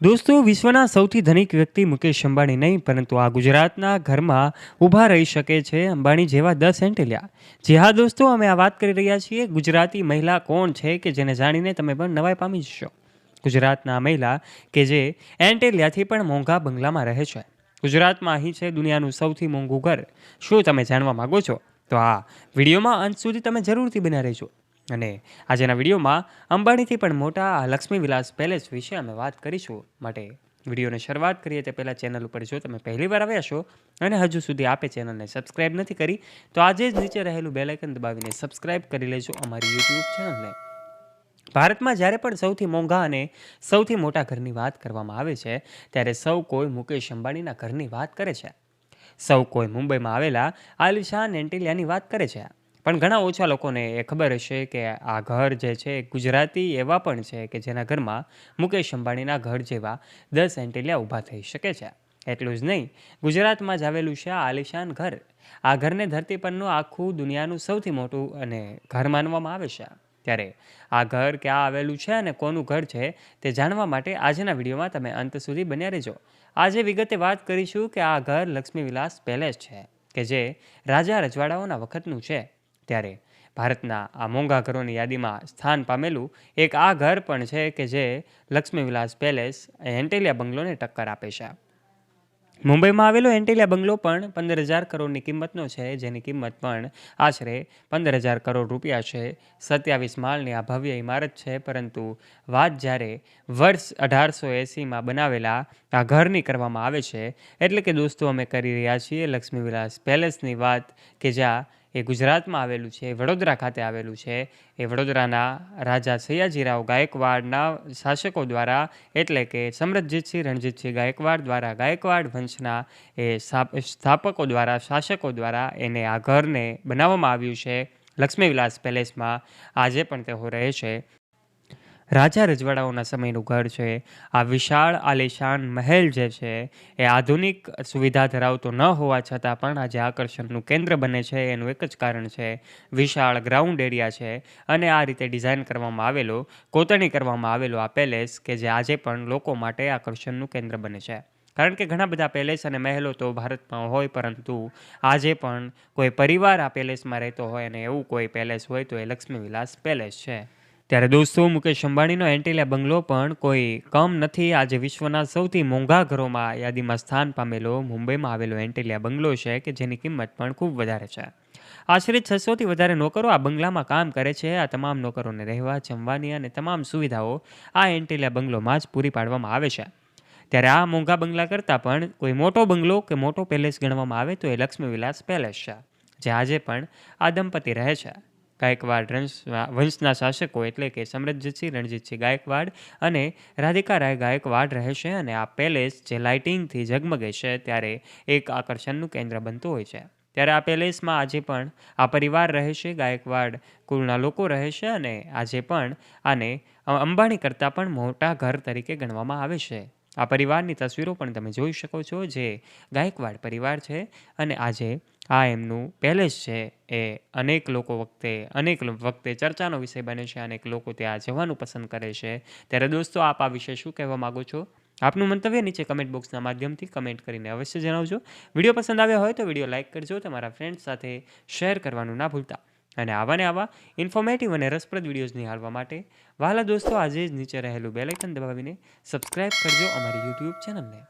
દોસ્તો, વિશ્વના સૌથી ધનિક વ્યક્તિ મુકેશ અંબાણી નહીં, પરંતુ આ ગુજરાતના ઘરમાં ઊભા રહી શકે છે અંબાણી જેવા 10 એન્ટિલિયા. જી હા દોસ્તો, અમે આ વાત કરી રહ્યા છીએ ગુજરાતી મહિલા કોણ છે કે જેને જાણીને તમે પણ નવાઈ પામી જશો. ગુજરાતના મહિલા કે જે એન્ટિલિયાથી પણ મોંઘા બંગલામાં રહે છે. ગુજરાતમાં અહીં છે દુનિયાનું સૌથી મોંઘું ઘર. શું તમે જાણવા માગો છો? તો આ વિડીયોમાં અંત સુધી તમે જરૂરથી બન્યા રહેજો. અને આજના વિડીયોમાં અંબાણીથી પણ મોટા લક્ષ્મી વિલાસ પેલેસ વિશે અમે વાત કરીશું. માટે વિડીયોની શરૂઆત કરીએ તે પહેલાં ચેનલ ઉપર જો તમે પહેલીવાર આવ્યા છો અને હજુ સુધી આપે ચેનલને સબસ્ક્રાઇબ નથી કરી તો આજે જ નીચે રહેલું બેલ આઇકન દબાવીને સબસ્ક્રાઇબ કરી લેજો અમારી યુટ્યુબ ચેનલને. ભારતમાં જ્યારે પણ સૌથી મોંઘા અને સૌથી મોટા ઘરની વાત કરવામાં આવે છે ત્યારે સૌ કોઈ મુકેશ અંબાણીના ઘરની વાત કરે છે. સૌ કોઈ મુંબઈમાં આવેલા આલિશાન એન્ટિલિયાની વાત કરે છે. પણ ઘણા ઓછા લોકોને એ ખબર હશે કે આ ઘર જે છે ગુજરાતી એવા પણ છે કે જેના ઘરમાં મુકેશ અંબાણીના ઘર જેવા 10 એન્ટિલિયા ઊભા થઈ શકે છે. એટલું જ નહીં, ગુજરાતમાં જ આવેલું છે આ આલિશાન ઘર. આ ઘરને ધરતી પરનું આખું દુનિયાનું સૌથી મોટું અને ઘર માનવામાં આવે છે. ત્યારે આ ઘર ક્યાં આવેલું છે અને કોનું ઘર છે તે જાણવા માટે આજના વિડીયોમાં તમે અંત સુધી બન્યા રહેજો. આજે વિગતે વાત કરીશું કે આ ઘર લક્ષ્મી વિલાસ પેલેસ છે કે જે રાજા રજવાડાઓના વખતનું છે. ત્યારે ભારતના આ મોંઘા ઘરોની યાદીમાં સ્થાન પામેલું એક આ ઘર પણ છે કે જે લક્ષ્મી વિલાસ પેલેસ એન્ટિલિયા બંગલોને ટક્કર આપે છે. મુંબઈમાં આવેલો એન્ટિલિયા બંગલો પણ 15,000 કરોડની કિંમતનો છે, જેની કિંમત પણ આશરે 15,000 કરોડ રૂપિયા છે. 27 માળની આ ભવ્ય ઇમારત છે, પરંતુ વાત જ્યારે વર્ષ 1880માં બનાવેલા આ ઘરની કરવામાં આવે છે એટલે કે દોસ્તો અમે કરી રહ્યા છીએ લક્ષ્મી વિલાસ પેલેસની વાત, કે જ્યાં એ ગુજરાતમાં આવેલું છે, વડોદરા ખાતે આવેલું છે. એ વડોદરાના રાજા સયાજીરાવ ગાયકવાડના શાસકો દ્વારા, એટલે કે સમરજીતસિંહ રણજીતસિંહ ગાયકવાડ દ્વારા, ગાયકવાડ વંશના એ સ્થાપકો દ્વારા, શાસકો દ્વારા એને આ ઘરને બનાવવામાં આવ્યું છે. લક્ષ્મી વિલાસ પેલેસમાં આજે પણ તેઓ રહે છે. રાજા રજવાડાઓના સમયનું ઘર છે. આ વિશાળ આલિશાન મહેલ જે છે એ આધુનિક સુવિધા ધરાવતો ન હોવા છતાં પણ આજે આકર્ષણનું કેન્દ્ર બને છે. એનું એક જ કારણ છે વિશાળ ગ્રાઉન્ડ એરિયા છે. અને આ રીતે ડિઝાઇન કરવામાં આવેલો, કોતરણી કરવામાં આવેલો આ પેલેસ કે જે આજે પણ લોકો માટે આકર્ષણનું કેન્દ્ર બને છે. કારણ કે ઘણા બધા પેલેસ અને મહેલો તો ભારતમાં હોય, પરંતુ આજે પણ કોઈ પરિવાર આ પેલેસમાં રહેતો હોય અને એવું કોઈ પેલેસ હોય તો એ લક્ષ્મી વિલાસ પેલેસ છે. ત્યારે દોસ્તો, મુકેશ અંબાણીનો એન્ટિલિયા બંગલો પણ કોઈ કમ નથી. આજે વિશ્વના સૌથી મોંઘા ઘરોમાં યાદીમાં સ્થાન પામેલો મુંબઈમાં આવેલો એન્ટિલિયા બંગલો છે કે જેની કિંમત પણ ખૂબ વધારે છે. આશરે 600થી વધારે નોકરો આ બંગલામાં કામ કરે છે. આ તમામ નોકરોને રહેવા, જમવાની અને તમામ સુવિધાઓ આ એન્ટિલિયા બંગલોમાં જ પૂરી પાડવામાં આવે છે. ત્યારે આ મોંઘા બંગલા કરતાં પણ કોઈ મોટો બંગલો કે મોટો પેલેસ ગણવામાં આવે તો એ લક્ષ્મી વિલાસ પેલેસ છે, જે આજે પણ આ દંપતી રહે છે. ગાયકવાડ વંશના શાસકો એટલે કે સમરજીતસિંહ રણજીતસિંહ ગાયકવાડ અને રાધિકા રાય ગાયકવાડ રહે છે. અને આ પેલેસ જે લાઇટિંગથી ઝગમગે છે ત્યારે એક આકર્ષણનું કેન્દ્ર બનતું હોય છે. ત્યારે આ પેલેસમાં આજે પણ આ પરિવાર રહે છે, ગાયકવાડ કુળના લોકો રહે છે. અને આજે પણ આને અંબાણી કરતાં પણ મોટા ઘર તરીકે ગણવામાં આવે છે. આ પરિવારની તસવીરો પણ તમે જોઈ શકો છો, જે ગાયકવાડ પરિવાર છે. અને આજે આ એમનું પેલેસ છે એ અનેક વખતે ચર્ચાનો વિષય બને છે. અનેક લોકો ત્યાં જવાનું પસંદ કરે છે. ત્યારે દોસ્તો, આપ આ વિશે શું કહેવા માગો છો? આપનું મંતવ્ય નીચે કમેન્ટ બોક્સના માધ્યમથી કમેન્ટ કરીને અવશ્ય જણાવજો. વિડીયો પસંદ આવ્યો હોય તો વિડીયો લાઇક કરજો, તમારા ફ્રેન્ડ્સ સાથે શેર કરવાનું ના ભૂલતા. અને આવા ઇન્ફોર્મેટિવ અને રસપ્રદ વિડીયોઝ નિહાળવા માટે વહાલા દોસ્તો આજે જ નીચે રહેલું બેલ આઇકન દબાવીને સબસ્ક્રાઇબ કરજો અમારી યુટ્યુબ ચેનલને.